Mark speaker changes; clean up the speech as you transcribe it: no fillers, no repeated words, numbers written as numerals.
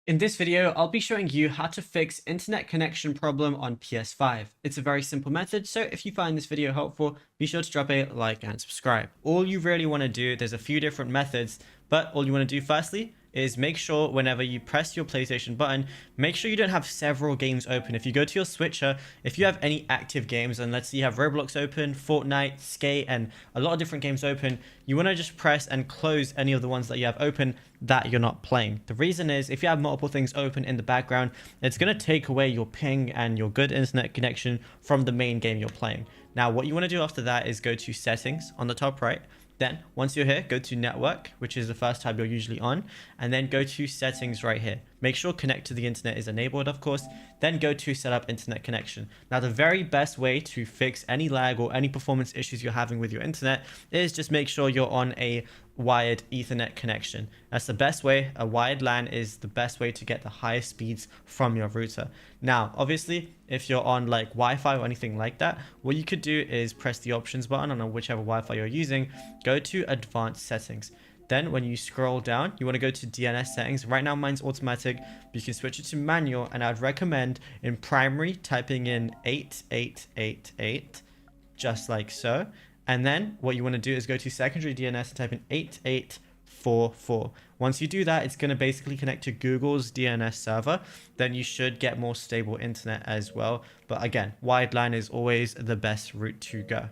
Speaker 1: In this video, I'll be showing you how to fix internet connection problem on PS5. It's a very simple method, so if you find this video helpful, be sure to drop a like and subscribe. All you really want to do, there's a few different methods, but all you want to do firstly is make sure whenever you press your PlayStation button, make sure you don't have several games open. If you go to your switcher, if you have any active games, and let's say you have Roblox open, Fortnite, Skate, and a lot of different games open, you want to just press and close any of the ones that you have open that you're not playing. The reason is if you have multiple things open in the background, it's going to take away your ping and your good internet connection from the main game you're playing. Now, what you want to do after that is go to settings on the top right. Then once you're here, go to network, which is the first tab you're usually on, and then go to settings right here. Make sure connect to the internet is enabled, of course, then go to set up internet connection. Now, the very best way to fix any lag or any performance issues you're having with your internet is just make sure you're on a wired Ethernet connection. That's the best way. A wired LAN is the best way to get the highest speeds from your router. Now, obviously, if you're on like Wi-Fi or anything like that, what you could do is press the options button on whichever Wi-Fi you're using, go to advanced settings. Then when you scroll down, you want to go to DNS settings. Right now mine's automatic, but you can switch it to manual, and I'd recommend in primary typing in 8888, just like so. And then what you want to do is go to secondary DNS and type in 8844. Once you do that, it's going to basically connect to Google's DNS server. Then you should get more stable internet as well. But again, wired LAN is always the best route to go.